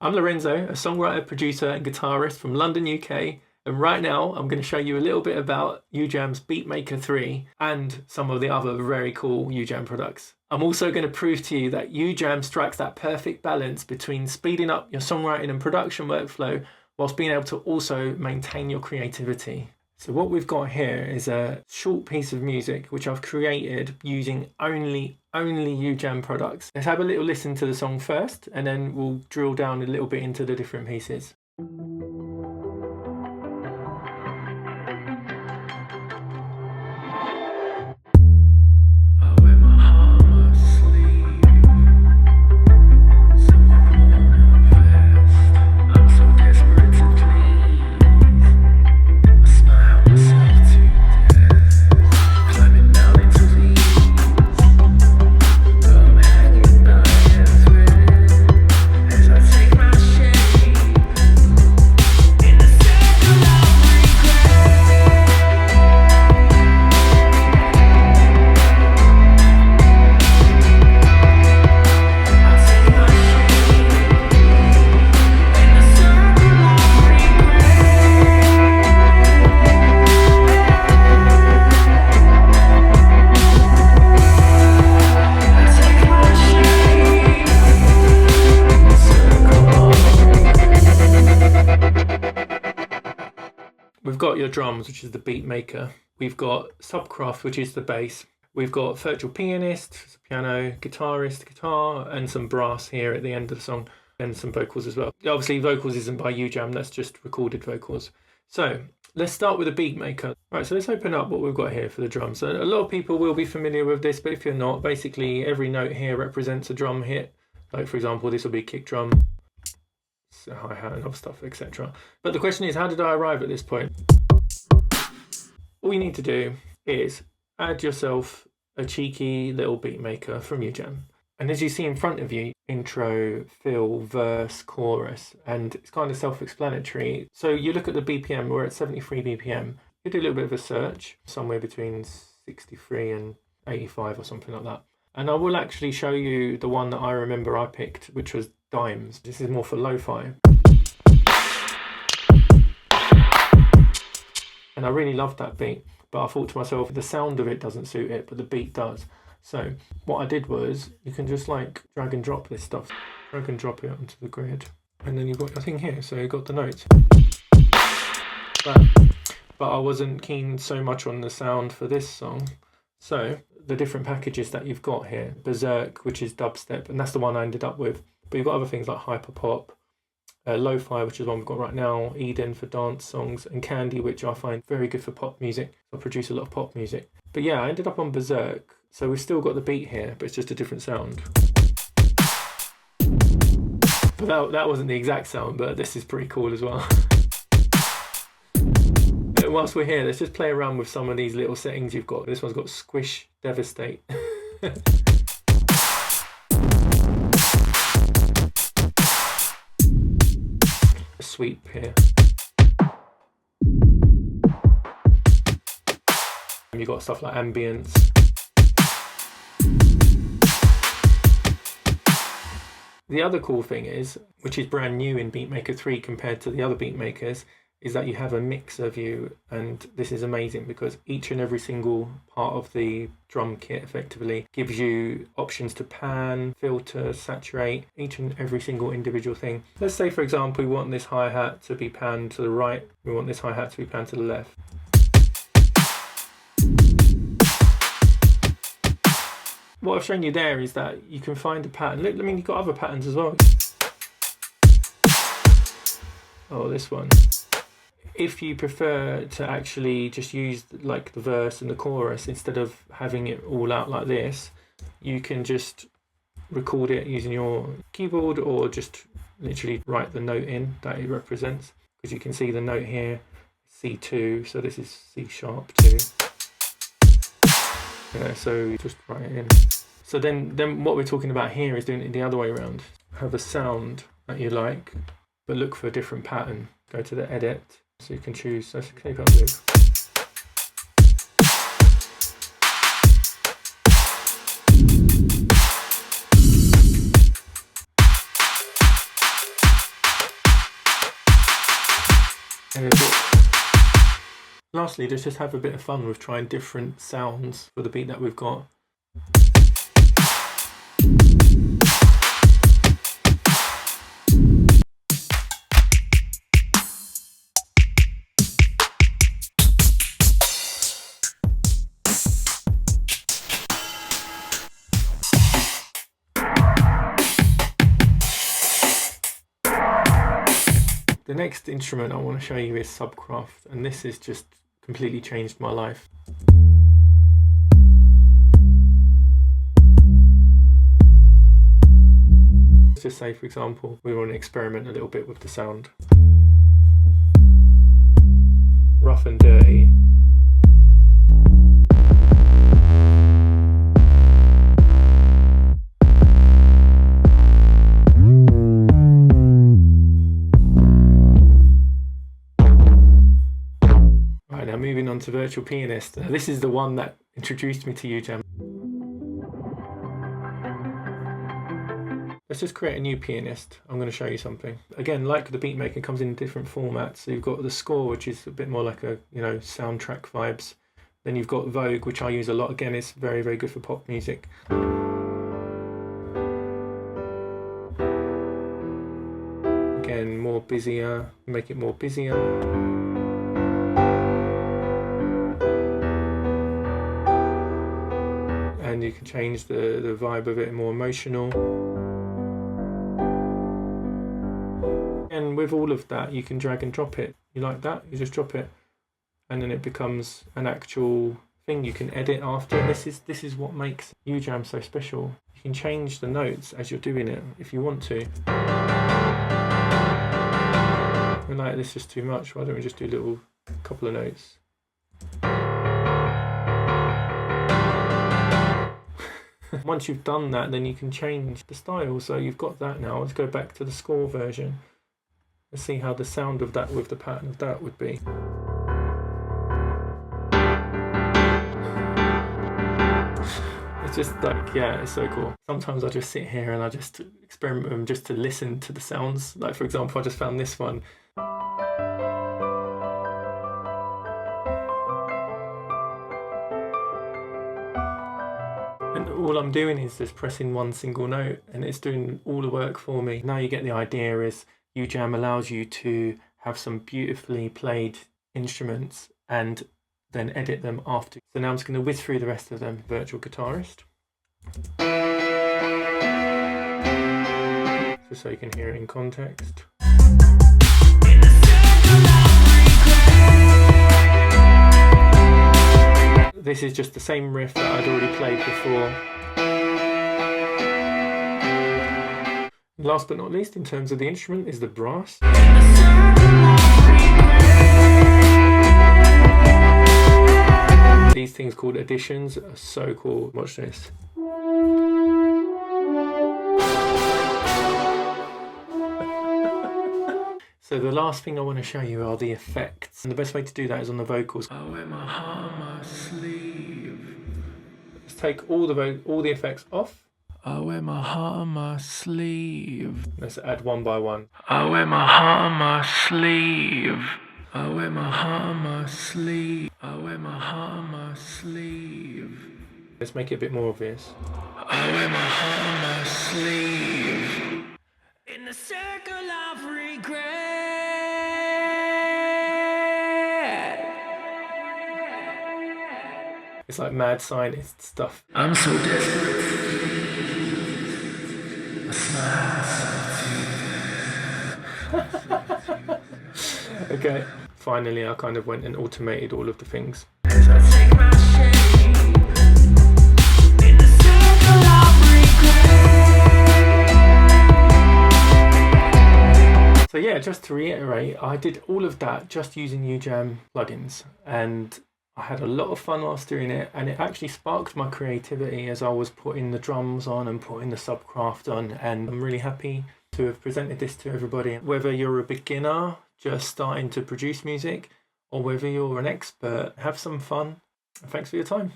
I'm Lorenzo, a songwriter, producer and guitarist from London, UK, and right now I'm going to show you a little bit about UJAM's Beatmaker 3 and some of the other very cool UJAM products. I'm also going to prove to you that UJAM strikes that perfect balance between speeding up your songwriting and production workflow whilst being able to also maintain your creativity. So what we've got here is a short piece of music which I've created using only UJAM products. Let's have a little listen to the song first and then we'll drill down a little bit into the different pieces. We've got your drums, which is the Beatmaker. We've got Subcraft, which is the bass. We've got virtual pianist, piano, guitarist, guitar, and some brass here at the end of the song, and some vocals as well. Obviously, vocals isn't by UJAM, that's just recorded vocals. So let's start with the Beatmaker. Right, so let's open up what we've got here for the drums. So a lot of people will be familiar with this, but if you're not, basically every note here represents a drum hit. Like for example, this will be a kick drum, hi-hat and other stuff, etc. But the question is, how did I arrive at this point? All you need to do is add yourself a cheeky little Beatmaker from UJAM. And as you see in front of you, intro, fill, verse, chorus, and it's kind of self-explanatory. So you look at the BPM, we're at 73 BPM. You do a little bit of a search, somewhere between 63 and 85 or something like that. And I will actually show you the one that I remember I picked, which was Dimes. This is more for lo-fi. And I really loved that beat, but I thought to myself, the sound of it doesn't suit it, but the beat does. So what I did was, you can just like drag and drop this stuff, drag and drop it onto the grid, and then you've got your thing here, so you've got the notes. But I wasn't keen so much on the sound for this song. So the different packages that you've got here, Berserk, which is dubstep, and that's the one I ended up with. But you've got other things like hyperpop, lo-fi, which is one we've got right now, Eden for dance songs, and Candy, which I find very good for pop music. I produce a lot of pop music. But yeah, I ended up on Berserk, so we've still got the beat here, but it's just a different sound. But that wasn't the exact sound, but this is pretty cool as well. Whilst we're here, let's just play around with some of these little settings you've got. This one's got Squish, Devastate. A sweep here. You've got stuff like ambience. The other cool thing is, which is brand new in Beatmaker 3 compared to the other Beatmakers, is that you have a mixer view, and this is amazing because each and every single part of the drum kit effectively gives you options to pan, filter, saturate, each and every single individual thing. Let's say for example we want this hi-hat to be panned to the right, we want this hi-hat to be panned to the left. What I've shown you there is that you can find a pattern. Look, I mean, you've got other patterns as well. Oh, this one. If you prefer to actually just use like the verse and the chorus instead of having it all out like this, you can just record it using your keyboard or just literally write the note in that it represents. Because you can see the note here, C2, so this is C sharp 2. Yeah, so just write it in. So then what we're talking about here is doing it the other way around. Have a sound that you like, but look for a different pattern. Go to the edit. So you can choose, so keep up loop. And lastly, let's just have a bit of fun with trying different sounds for the beat that we've got. The next instrument I want to show you is Subcraft, and this has just completely changed my life. Let's just say, for example, we want to experiment a little bit with the sound. Rough and dirty. Now moving on to Virtual Pianist. This is the one that introduced me to UJAM. Let's just create a new pianist. I'm going to show you something. Again, like the Beatmaker, it comes in different formats. So you've got the score, which is a bit more like a, soundtrack vibes. Then you've got Vogue, which I use a lot. Again, it's very, very good for pop music. Again, more busier, make it more busier. And you can change the vibe of it, more emotional. And with all of that, you can drag and drop it. You like that? You just drop it, and then it becomes an actual thing you can edit after. And this is what makes UJAM so special. You can change the notes as you're doing it if you want to. And like this is too much. Why don't we just do a little couple of notes? Once you've done that, then you can change the style. So you've got that now. Let's go back to the score version. Let's see how the sound of that with the pattern of that would be. It's just like, yeah, it's so cool. Sometimes I just sit here and I just experiment with them just to listen to the sounds. Like, for example, I just found this one. And all I'm doing is just pressing one single note and it's doing all the work for me. Now you get the idea is UJAM allows you to have some beautifully played instruments and then edit them after. So now I'm just going to whiz through the rest of them. Virtual Guitarist. Just so you can hear it in context. This is just the same riff that I'd already played before. Last but not least, in terms of the instrument, is the brass. These things called additions are so cool. Watch this. So the last thing I want to show you are the effects. And the best way to do that is on the vocals. I wear my heart on my sleeve. Let's take all the effects off. I wear my heart on my sleeve. Let's add one by one. I wear my heart on my sleeve. I wear my heart on my sleeve. I wear my heart on my sleeve. Let's make it a bit more obvious. I wear my heart on my sleeve. In the circle of regret. It's like mad scientist stuff. I'm so desperate. Okay, finally I kind of went and automated all of the things. So yeah, just to reiterate, I did all of that just using UJAM plugins, and I had a lot of fun whilst doing it, and it actually sparked my creativity as I was putting the drums on and putting the Subcraft on, and I'm really happy to have presented this to everybody. Whether you're a beginner just starting to produce music, or whether you're an expert, have some fun. Thanks for your time.